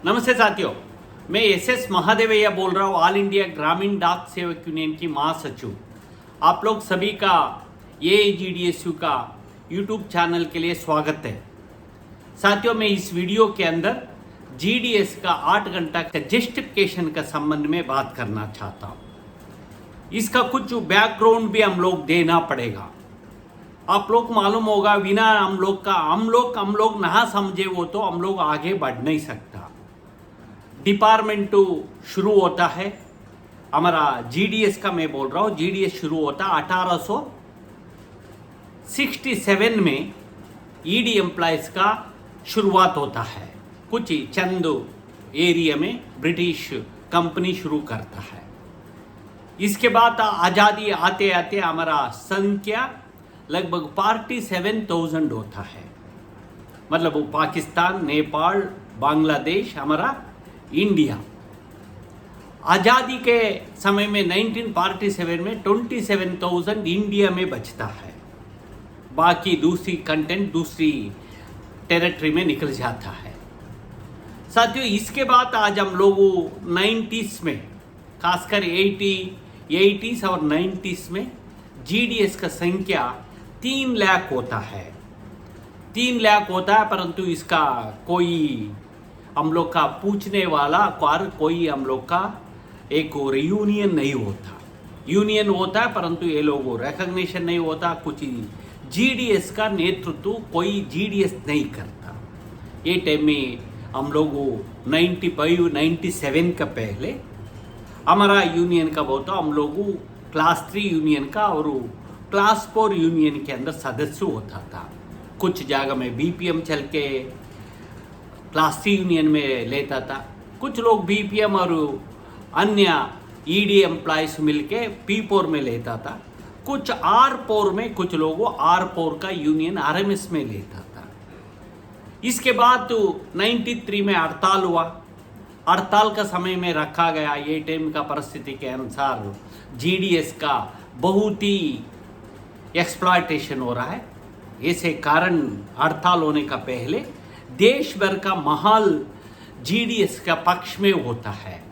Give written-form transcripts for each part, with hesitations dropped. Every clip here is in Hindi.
नमस्ते साथियों, मैं एस महादेवैया बोल रहा हूँ, ऑल इंडिया ग्रामीण डाक सेवक यूनियन की महासचिव। आप लोग सभी का AIGDSU का यूट्यूब चैनल के लिए स्वागत है। साथियों, मैं इस वीडियो के अंदर GDS का 8 घंटा का जस्टिफिकेशन का संबंध में बात करना चाहता हूँ। इसका कुछ बैकग्राउंड भी हम लोग देना पड़ेगा। आप लोग मालूम होगा, बिना हम लोग ना समझे वो तो हम लोग आगे बढ़ नहीं सकता। डिपार्टमेंट शुरू होता है हमारा GDS का, मैं बोल रहा हूँ GDS शुरू होता 1867 में ED एम्प्लॉयज़ का शुरुआत होता है। कुछ चंद एरिया में ब्रिटिश कंपनी शुरू करता है। इसके बाद आज़ादी आते आते हमारा संख्या लगभग 47,000 होता है। मतलब वो पाकिस्तान, नेपाल, बांग्लादेश, हमारा इंडिया। आज़ादी के समय में 1947 में 27,000 इंडिया में बचता है। बाकी दूसरी कंटेंट दूसरी टेरिटरी में निकल जाता है। साथियों, इसके बाद आज हम लोग 90s में, खासकर 80s और 90s में GDS का संख्या 3 लाख होता है। 3 लाख होता है, परंतु इसका कोई हम लोग का पूछने वाला कोई हम लोग का एक यूनियन नहीं होता। यूनियन होता है परंतु ये लोगों रिकग्निशन नहीं होता। कुछ GDS का नेतृत्व कोई GDS नहीं करता। ये टाइम में हम लोग 95-97 का पहले हमारा यूनियन का होता, हम लोग क्लास 3 यूनियन का और क्लास 4 यूनियन के अंदर सदस्य होता था। कुछ जगह में BPM चल के क्लास 3 यूनियन में लेता था। कुछ लोग BPM और अन्य ED एम्प्लॉयज़ मिलके P4 में लेता था। कुछ R4 में, कुछ लोगों R4 का यूनियन RMS में लेता था। इसके बाद 93 में हड़ताल हुआ। हड़ताल का समय में रखा गया। ये टाइम का परिस्थिति के अनुसार GDS का बहुत ही एक्सप्लॉयटेशन हो रहा है। ऐसे कारण हड़ताल होने का पहले देश भर का माहौल GDS का पक्ष में होता है।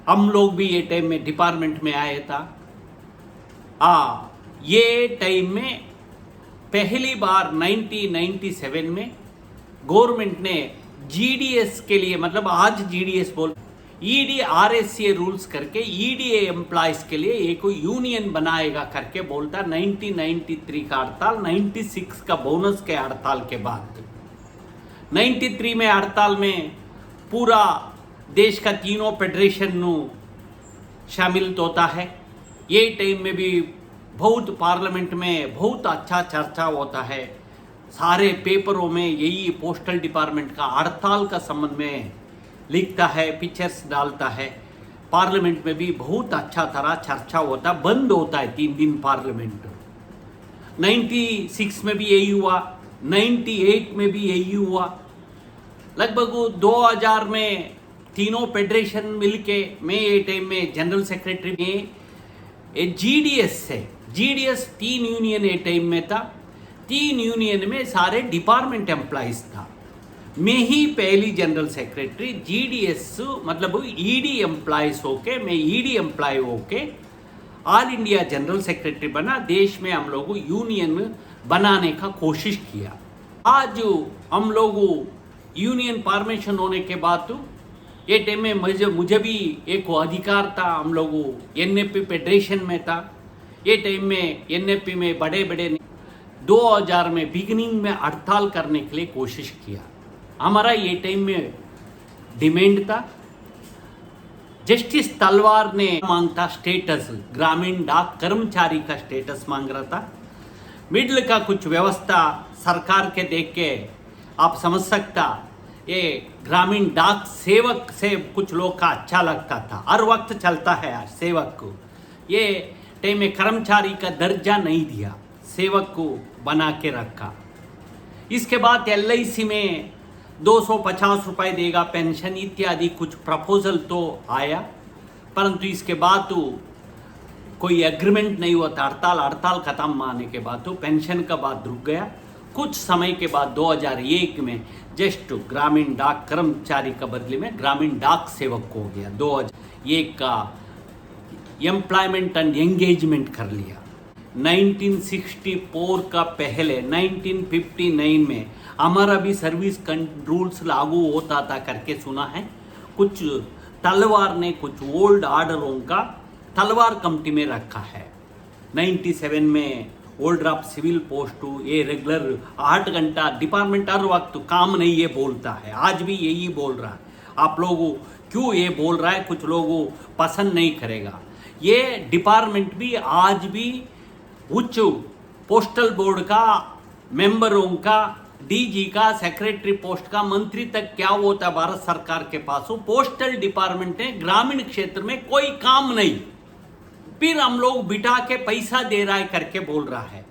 हम लोग भी ये टाइम में डिपार्टमेंट में आए था। ये टाइम में पहली बार 1997 में गवर्नमेंट ने GDS के लिए, मतलब आज GDS बोल ED RSA रूल्स करके ED एम्प्लॉयज़ के लिए एक यूनियन बनाएगा करके बोलता। 1993 का हड़ताल, 96 का बोनस के हड़ताल के बाद 93 में हड़ताल में पूरा देश का तीनों फेडरेशन शामिल होता है। ये टाइम में भी बहुत पार्लियामेंट में बहुत अच्छा चर्चा होता है। सारे पेपरों में यही पोस्टल डिपार्टमेंट का हड़ताल का संबंध में लिखता है, पिक्चर्स डालता है। पार्लियामेंट में भी बहुत अच्छा तरह चर्चा होता, बंद होता है 3 दिन पार्लियामेंट। 96 में भी यही हुआ, 98 में भी यही हुआ। लगभग 2000 में तीनों फेडरेशन मिलके, मैं ये टाइम में जनरल सेक्रेटरी में GDS 3 यूनियन ये टाइम में था। 3 यूनियन में सारे डिपार्टमेंट एम्प्लॉयज़ था। मैं ही पहली जनरल सेक्रेटरी GDS मतलब ED एम्प्लॉयज़ होके, मैं ED एम्प्लॉय होके ऑल इंडिया जनरल सेक्रेटरी बना। देश में हम लोग यूनियन बनाने का कोशिश किया। आज हम लोग यूनियन फॉर्मेशन होने के बाद ये टाइम में मुझे भी एक अधिकार था। हम लोग NFP फेडरेशन में था। ये टाइम में NFP में बड़े 2000 में बिगिनिंग में हड़ताल करने के लिए कोशिश किया। हमारा ये टाइम में डिमांड था, जस्टिस तलवार ने मांगता स्टेटस, ग्रामीण डाक कर्मचारी का स्टेटस मांग रहा था। मिडिल का कुछ व्यवस्था सरकार के देख के आप समझ सकता, ये ग्रामीण डाक सेवक से कुछ लोग का अच्छा लगता था। हर वक्त चलता है सेवक को। ये टाइम में कर्मचारी का दर्जा नहीं दिया, सेवक को बना के रखा। इसके बाद LIC में 250 रुपये देगा पेंशन इत्यादि कुछ प्रपोजल तो आया, परंतु इसके बाद तो कोई एग्रीमेंट नहीं हुआ था। हड़ताल खत्म आने के बाद तो पेंशन का बात रुक गया। कुछ समय के बाद 2001 में जस्ट ग्रामीण डाक कर्मचारी का बदले में ग्रामीण डाक सेवक हो गया। 2001 का एम्प्लॉयमेंट एंड एंगेजमेंट कर लिया। 1964 का पहले 1959 में हमारा भी सर्विस रूल्स लागू होता था करके सुना है। कुछ तलवार ने कुछ ओल्ड ऑर्डरों का तलवार कमेटी में रखा है। 97 में ओल्डर ऑफ सिविल पोस्ट ये रेगुलर 8 घंटा डिपार्टमेंट हर वक्त काम नहीं ये बोलता है, आज भी यही बोल रहा है। आप लोगों क्यों ये बोल रहा है, कुछ लोगों पसंद नहीं करेगा। ये डिपार्टमेंट भी आज भी उच्च पोस्टल बोर्ड का मेंबरों का, डीजी का, सेक्रेटरी पोस्ट का, मंत्री तक क्या होता है भारत सरकार के पास, पोस्टल डिपार्टमेंट है। ग्रामीण क्षेत्र में कोई काम नहीं, फिर हम लोग बिठा के पैसा दे रहा है करके बोल रहा है।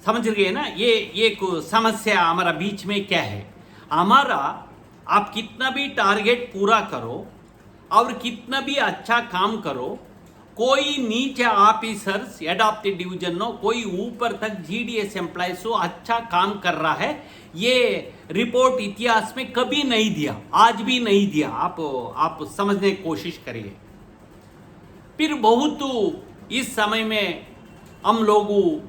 समझ गए ना? ये समस्या हमारा बीच में क्या है। हमारा आप कितना भी टारगेट पूरा करो और कितना भी अच्छा काम करो, कोई नीचे officers head of the division हो, कोई ऊपर तक जीडीएस एम्प्लॉयज हो अच्छा काम कर रहा है, ये रिपोर्ट इतिहास में कभी नहीं दिया, आज भी नहीं दिया। आप समझने की कोशिश करिए। फिर बहुत इस समय में हम लोगों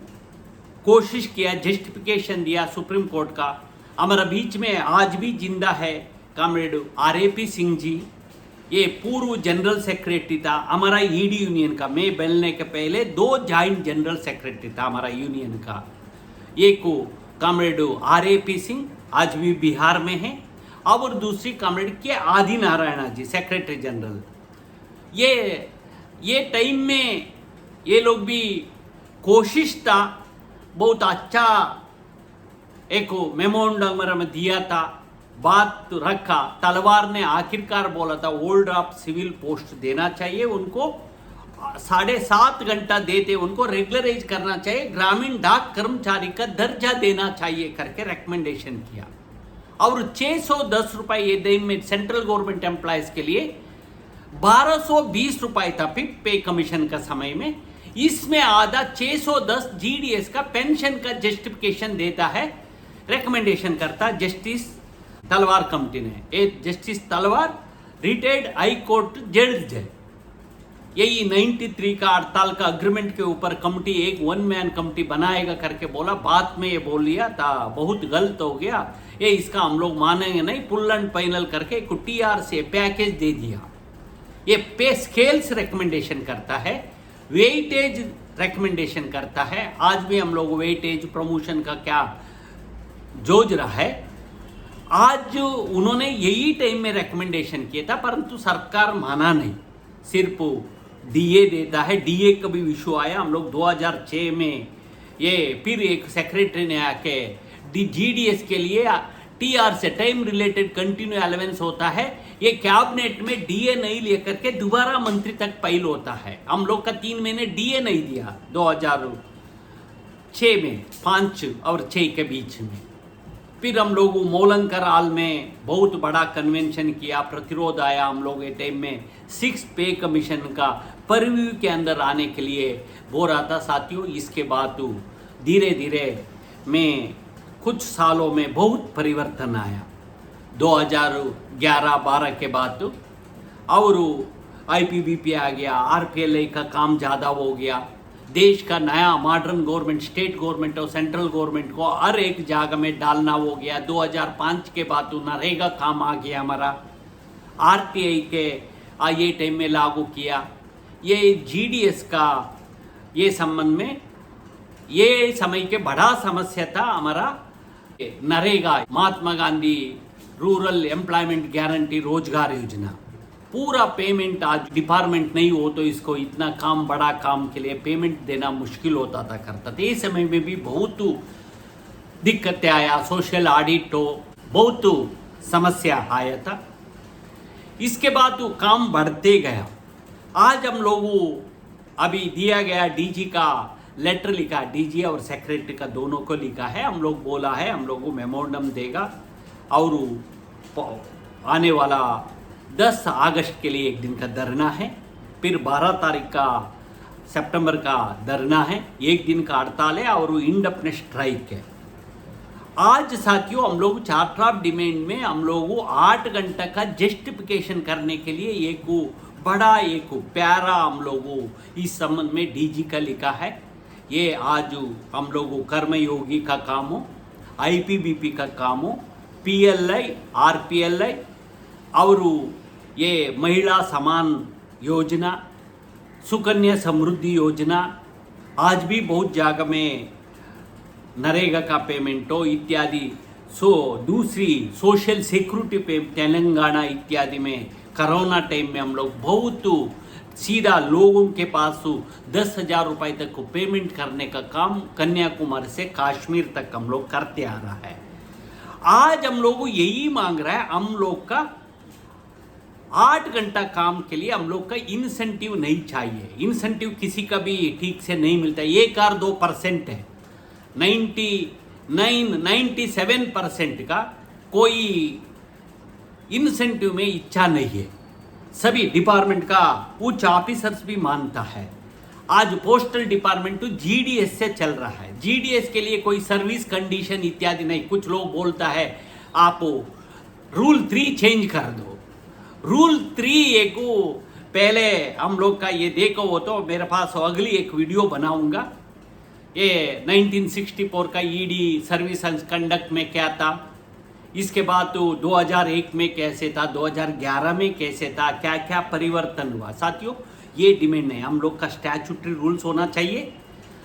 कोशिश किया, जस्टिफिकेशन दिया सुप्रीम कोर्ट का। हमारा बीच में आज भी जिंदा है कॉमरेड RAP सिंह जी, ये पूर्व जनरल सेक्रेटरी था हमारा ईडी यूनियन का। मैं बनने के पहले 2 जॉइंट जनरल सेक्रेटरी था हमारा यूनियन का। एक कॉमरेड RAP सिंह आज भी बिहार में है, और दूसरी कॉमरेड के आदि नारायणा जी सेक्रेटरी जनरल। ये टाइम में ये लोग भी कोशिश था, बहुत अच्छा एक मेमोरेंडम में दिया था, बात रखा। तलवार ने आखिरकार बोला था ओल्डर ऑफ सिविल पोस्ट देना चाहिए उनको, 7.5 घंटा देते उनको रेगुलराइज करना चाहिए, ग्रामीण डाक कर्मचारी का दर्जा देना चाहिए करके रिकमेंडेशन किया। और 610 रुपये ये दिन में सेंट्रल गवर्नमेंट एम्प्लॉयज के लिए 1220 रुपये था फिर पे कमीशन का समय में। इसमें आधा 610 जीडीएस का पेंशन का जस्टिफिकेशन देता है, रिकमेंडेशन करता जस्टिस तलवार कमेटी ने। एक जस्टिस तलवार रिटायर्ड हाई कोर्ट जज है। यही 93 का 48 का अग्रीमेंट के ऊपर कमेटी एक 1 मैन कमेटी बनाएगा करके बोला, बाद में ये बोल लिया था बहुत गलत हो गया, ये इसका हम लोग मानेंगे नहीं, फुल एंड फाइनल करके TR से पैकेज दे दिया। ये पे स्केल्स रिकमेंडेशन करता है, वेटेज रिकमेंडेशन करता है। आज भी हम लोग वेटेज प्रमोशन का क्या जोज रहा है। आज उन्होंने यही टाइम में रिकमेंडेशन किया था, परंतु सरकार माना नहीं, सिर्फ डीए देता है। डीए का भी इशू आया, हम लोग 2006 में ये फिर एक सेक्रेटरी ने आके जीडीएस के लिए TR से टाइम रिलेटेड कंटिन्यू अलाउंस होता है, ये कैबिनेट में डीए नहीं लेकर के दोबारा मंत्री तक फाइल होता है। हम लोग का 3 महीने डीए नहीं दिया 2006 में, 5 और 6 के बीच में। फिर हम लोग मौलंकर हाल में बहुत बड़ा कन्वेंशन किया, प्रतिरोध आया। हम लोग ये टाइम में 6 पे कमीशन का परव्यू के अंदर आने के लिए बोल रहा था साथियों। इसके बाद धीरे धीरे में कुछ सालों में बहुत परिवर्तन आया। 2011-12 के बाद और IPBP आ गया, RPLA का काम ज़्यादा हो गया, देश का नया मॉडर्न गवर्नमेंट, स्टेट गवर्नमेंट और सेंट्रल गवर्नमेंट को हर एक जगह में डालना हो गया। 2005 के बाद नरेगा काम आ गया हमारा, RTI के ये टाइम में लागू किया। ये GDS का ये संबंध में ये समय के बड़ा समस्या था हमारा NREGA, Mahatma Gandhi rural employment guarantee रोजगार योजना। पूरा पेमेंट आज डिपार्टमेंट नहीं हो तो इसको इतना काम, बड़ा काम के लिए पेमेंट देना मुश्किल होता था, करता था। इस समय में भी बहुत दिक्कतें आया, सोशल ऑडिट हो, बहुत समस्या आया था। इसके बाद तो काम बढ़ते गया। आज हम लोगों अभी दिया गया डीजी का लेटर लिखा, डीजी और सेक्रेटरी का दोनों को लिखा है। हम लोग बोला है हम लोग को मेमोरेंडम देगा और आने वाला 10 अगस्त के लिए एक दिन का धरना है, फिर 12 तारीख का सितंबर का धरना है, एक दिन का हड़ताल है और इंडेफिनिट स्ट्राइक है। आज साथियों हम लोग चार्टर ऑफ डिमांड में हम लोग 8 घंटा का जस्टिफिकेशन करने के लिए एक बड़ा एक प्यारा हम लोग इस संबंध में डीजी का लिखा है। ये आज हम लोग कर्मयोगी का काम हो, आईपीबीपी का काम हो, पीएलआई आरपीएलआई और ये महिला समान योजना, सुकन्या समृद्धि योजना, आज भी बहुत जगह में नरेगा का पेमेंट हो इत्यादि, दूसरी सोशल सिक्योरिटी पे तेलंगाना इत्यादि में कोरोना टाइम में हम लोग बहुत सीधा लोगों के पास 10,000 रुपये तक को पेमेंट करने का काम कन्याकुमारी से कश्मीर तक हम लोग करते आ रहा है। आज हम लोग यही मांग रहा है, हम लोग का 8 घंटा काम के लिए हम लोग का इंसेंटिव नहीं चाहिए। इंसेंटिव किसी का भी ठीक से नहीं मिलता, 1-2% है। 97% का कोई इंसेंटिव में इच्छा नहीं है। सभी डिपार्टमेंट का उच्च ऑफिसर्स भी मानता है। आज पोस्टल डिपार्टमेंट तो जीडीएस से चल रहा है। जीडीएस के लिए कोई सर्विस कंडीशन इत्यादि नहीं। कुछ लोग बोलता है आप रूल 3 चेंज कर दो। रूल 3 एक पहले हम लोग का ये देखो, वो तो मेरे पास अगली एक वीडियो बनाऊंगा। ये 1964 का ईडी सर्विस कंडक्ट में क्या था, इसके बाद तो 2001 में कैसे था, 2011 में कैसे था, क्या क्या परिवर्तन हुआ। साथियों ये डिमांड है, हम लोग का स्टैट्यूटरी रूल्स होना चाहिए।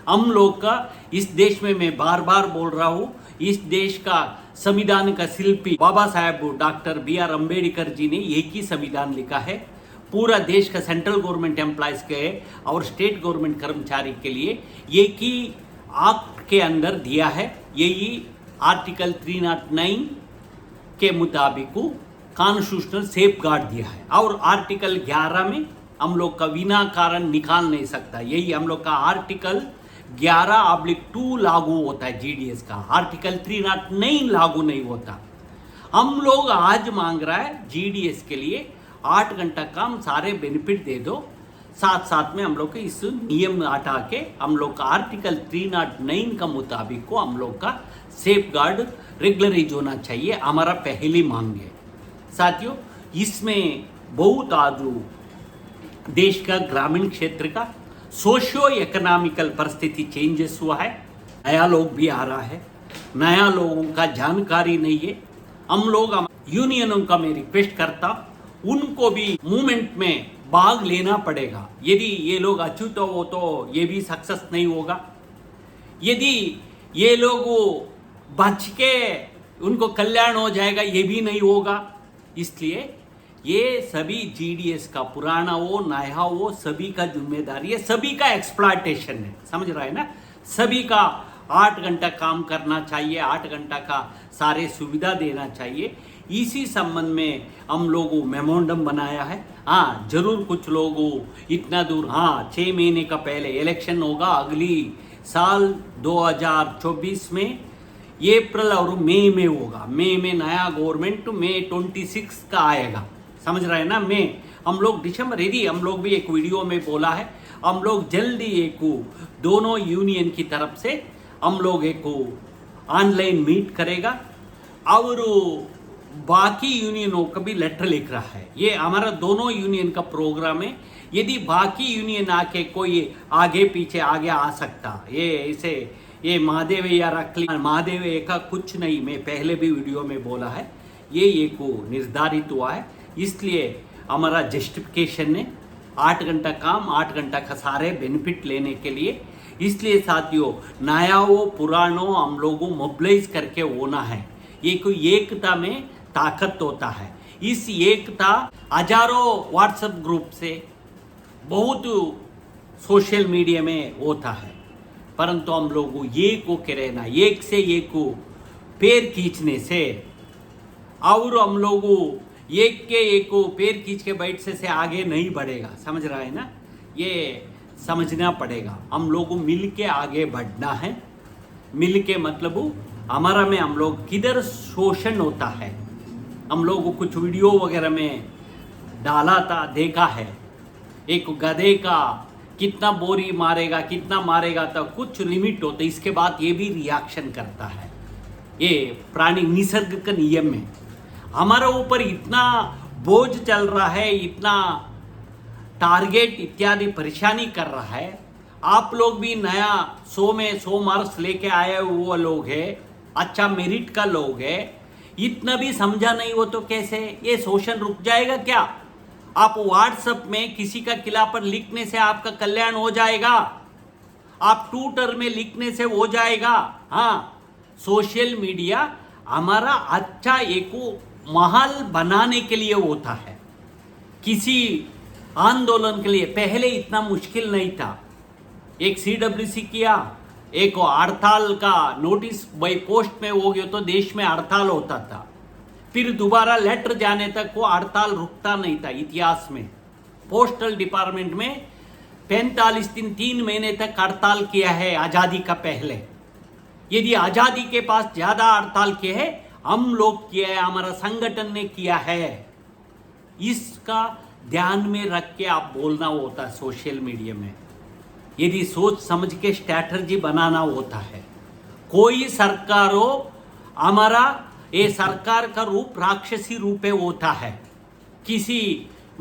हम लोग का इस देश में, मैं बार बार बोल रहा हूँ, इस देश का संविधान का शिल्पी बाबा साहेब डॉक्टर BR अम्बेडकर जी ने एक ही संविधान लिखा है। पूरा देश का सेंट्रल गवर्नमेंट एम्प्लॉयज के और स्टेट गवर्नमेंट कर्मचारी के लिए एक ही एक्ट के अंदर दिया है। यही आर्टिकल 309 के मुताबिक कॉन्स्टिट्यूशनल सेफ गार्ड दिया है। और आर्टिकल 11 में हम लोग का बिना कारण निकाल नहीं सकता। यही हम लोग का आर्टिकल 11/2 लागू होता है जीडीएस का। आर्टिकल 309 लागू नहीं होता। हम लोग आज मांग रहा है जीडीएस के लिए 8 घंटा काम, सारे बेनिफिट दे दो। साथ साथ में हम लोग के इस नियम हटा के हम लोग का आर्टिकल 309 का मुताबिक को हम लोग का सेफ गार्ड रेगुलराइज होना चाहिए। हमारा पहली मांग है। साथियों इसमें बहुत आज देश का ग्रामीण क्षेत्र का सोशियो इकोनॉमिकल परिस्थिति चेंजेस हुआ है। नया लोग भी आ रहा है, नया लोगों का जानकारी नहीं है। हम लोग यूनियनों का मैं रिक्वेस्ट करता, उनको भी मूवमेंट में भाग लेना पड़ेगा। यदि ये लोग अछूत हो तो ये भी सक्सेस नहीं होगा। यदि ये लोग बच के उनको कल्याण हो जाएगा, ये भी नहीं होगा। इसलिए ये सभी जीडीएस का पुराना हो नया हो, सभी का जिम्मेदारी है, सभी का एक्सप्लॉयटेशन है। समझ रहा है ना? सभी का 8 घंटा काम करना चाहिए, 8 घंटा का सारे सुविधा देना चाहिए। इसी संबंध में हम लोगों मेमोरेंडम बनाया है। हाँ जरूर कुछ लोग इतना दूर, हाँ 6 महीने का पहले इलेक्शन होगा अगली साल 2024 में, अप्रैल और मई में होगा। मई में नया गवर्नमेंट मई 26 का आएगा। समझ रहे हैं ना? मई हम लोग दिसंबर, यदि हम लोग भी एक वीडियो में बोला है, हम लोग जल्दी एक दोनों यूनियन की तरफ से हम लोग एक ऑनलाइन मीट करेगा और बाकी यूनियनों का भी लेटर लिख रहा है। ये हमारा दोनों यूनियन का प्रोग्राम है। यदि बाकी यूनियन आके कोई आगे पीछे आगे आ सकता, ये इसे ये महादेव या रखली महादेव का कुछ नहीं, मैं पहले भी वीडियो में बोला है, ये एक निर्धारित हुआ है। इसलिए हमारा जस्टिफिकेशन है 8 घंटा काम, 8 घंटा का सारे बेनिफिट लेने के लिए। इसलिए साथियों नया हो पुरानो हम लोगों मोबिलाइज करके होना है। ये कोई एकता में ताकत होता है। इस एकता हजारों व्हाट्सएप ग्रुप से, बहुत सोशल मीडिया में होता है, परंतु हम लोग एक होके रहना, एक से एक पैर खींचने से और हम लोग एक के एक पैर खींच के बैठने से आगे नहीं बढ़ेगा। समझ रहा है ना? ये समझना पड़ेगा। हम लोग मिल के आगे बढ़ना है। मिल के मतलब हमारा में हम लोग किधर शोषण होता है, हम लोग कुछ वीडियो वगैरह में डाला था, देखा है। एक गधे का कितना बोरी मारेगा, कितना मारेगा, तो कुछ लिमिट होता है। इसके बाद ये भी रिएक्शन करता है। ये प्राणी निसर्ग का नियम है। हमारे ऊपर इतना बोझ चल रहा है, इतना टारगेट इत्यादि परेशानी कर रहा है। आप लोग भी नया 100 में 100 मार्क्स लेके आए हुए लोग हैं, अच्छा मेरिट का लोग है, इतना भी समझा नहीं हो तो कैसे ये शोषण रुक जाएगा क्या? आप व्हाट्सएप में किसी का किला पर लिखने से आपका कल्याण हो जाएगा? आप ट्विटर में लिखने से हो जाएगा? हाँ, सोशल मीडिया हमारा अच्छा एक माहौल बनाने के लिए होता है। किसी आंदोलन के लिए पहले इतना मुश्किल नहीं था। एक CWC किया, एक हड़ताल का नोटिस बाई पोस्ट में हो गया तो देश में हड़ताल होता था, फिर दोबारा लेटर जाने तक वो हड़ताल रुकता नहीं था। इतिहास में पोस्टल डिपार्टमेंट में 45 दिन 3 महीने तक हड़ताल किया है आज़ादी का पहले। यदि आज़ादी के पास ज़्यादा हड़ताल किए हैं, हम लोग किया है, हमारा संगठन ने किया है। इसका ध्यान में रख के आप बोलना होता है सोशल मीडिया में। यदि सोच समझ के स्ट्रैटेजी बनाना होता है। कोई सरकार हो, हमारा ये सरकार का रूप राक्षसी रूप होता है। किसी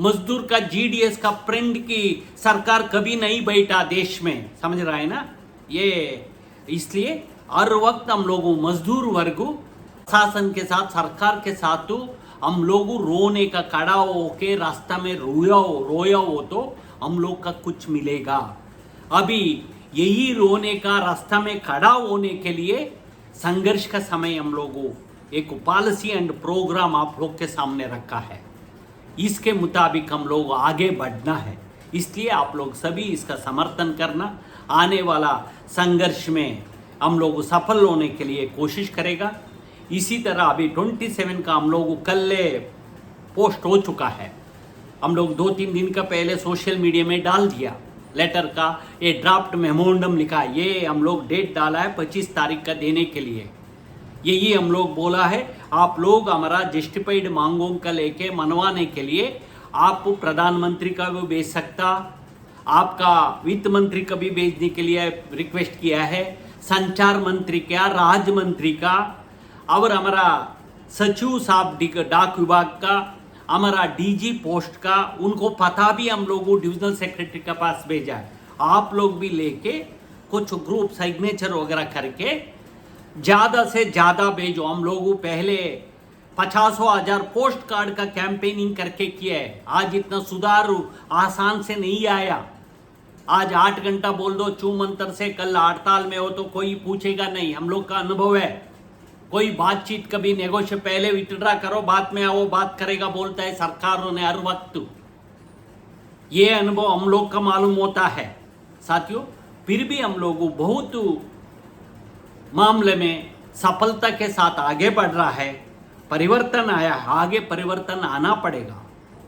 मजदूर का GDS का प्रिंट की सरकार कभी नहीं बैठा देश में, समझ रहा है ना? ये इसलिए हर वक्त हम लोग मजदूर वर्ग शासन के साथ, सरकार के साथ हम लोग रोने का खड़ा हो के रास्ता में रोया हो तो हम लोग का कुछ मिलेगा। अभी यही रोने का रास्ता में खड़ा होने के लिए संघर्ष का समय हम लोगों एक पॉलिसी एंड प्रोग्राम आप लोग के सामने रखा है। इसके मुताबिक हम लोग आगे बढ़ना है। इसलिए आप लोग सभी इसका समर्थन करना, आने वाला संघर्ष में हम लोग सफल होने के लिए कोशिश करेगा। इसी तरह अभी 27 का हम लोग कल पोस्ट हो चुका है। हम लोग 2-3 दिन का पहले सोशल मीडिया में डाल दिया लेटर का, ये ड्राफ्ट मेमोरेंडम लिखा, ये हम लोग डेट डाला है 25 तारीख का देने के लिए। यही हम लोग बोला है, आप लोग हमारा जस्टिफाइड मांगों का लेके मनवाने के लिए आप प्रधानमंत्री का भी भेज सकता, आपका वित्त मंत्री का भी भेजने के लिए रिक्वेस्ट किया है, संचार मंत्री का, राज्य मंत्री का और हमारा सचिव साहब डाक विभाग का, हमारा DG पोस्ट का, उनको पता भी हम लोगों डिविजनल सेक्रेटरी के पास भेजा है। आप लोग भी लेके कुछ ग्रुप सिग्नेचर वगैरह करके ज़्यादा से ज़्यादा भेजो। हम लोग पहले 50,000 पोस्ट कार्ड का कैंपेनिंग करके किया है। आज इतना सुधार आसान से नहीं आया। आज 8 घंटा बोल दो चू मंत्र से, कल हड़ताल में हो तो कोई पूछेगा नहीं। हम लोग का अनुभव है, कोई बातचीत कभी नेगोशिएट पहले विथड्रा करो, बाद में आओ बात करेगा बोलता है सरकारों ने हर वक्त। ये अनुभव हम लोग का मालूम होता है साथियों। फिर भी हम लोग बहुत मामले में सफलता के साथ आगे बढ़ रहा है। परिवर्तन आया है, आगे परिवर्तन आना पड़ेगा,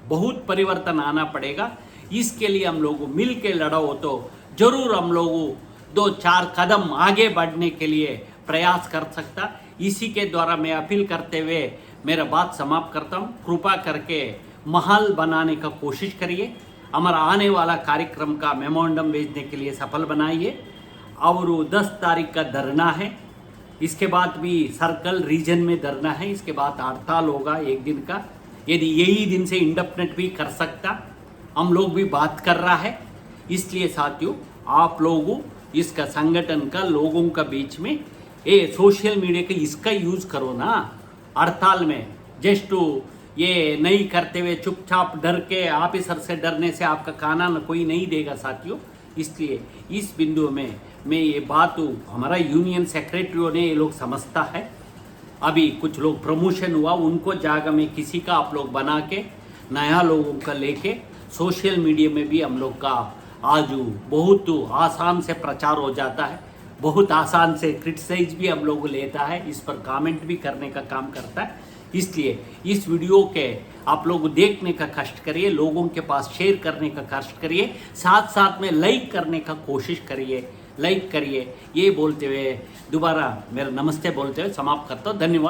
बहुत परिवर्तन आना पड़ेगा। इसके लिए हम लोग मिल के लड़ो तो जरूर हम लोग 2-4 कदम आगे बढ़ने के लिए प्रयास कर सकता। इसी के द्वारा मैं अपील करते हुए मेरा बात समाप्त करता हूँ। कृपा करके माहौल बनाने का कोशिश करिए। हमारा आने वाला कार्यक्रम का मेमोरेंडम भेजने के लिए सफल बनाइए। और 10 तारीख का धरना है, इसके बाद भी सर्कल रीजन में धरना है, इसके बाद हड़ताल होगा 1 दिन का। यदि यही दिन से इंडेफिनिट भी कर सकता, हम लोग भी बात कर रहा है। इसलिए साथियों आप लोगों इसका संगठन का लोगों का बीच में ये सोशल मीडिया का इसका यूज़ करो ना। हड़ताल में जस्ट ये नहीं करते हुए चुपचाप डर के ऑफिसर से डरने से आपका खाना न कोई नहीं देगा साथियों। इसलिए इस बिंदु में मैं ये बात हमारा यूनियन सेक्रेटरी ने ये लोग समझता है। अभी कुछ लोग प्रमोशन हुआ, उनको जागा में किसी का आप लोग बना के नया लोगों का लेके सोशल मीडिया में भी हम लोग का आज बहुत आसान से प्रचार हो जाता है, बहुत आसान से क्रिटिसाइज भी हम लोग लेता है, इस पर कमेंट भी करने का काम करता है। इसलिए इस वीडियो के आप लोग देखने का कष्ट करिए, लोगों के पास शेयर करने का कष्ट करिए, साथ साथ में लाइक करने का कोशिश करिए, लाइक करिए। ये बोलते हुए दोबारा मेरा नमस्ते बोलते हुए समाप्त करता हूँ। धन्यवाद।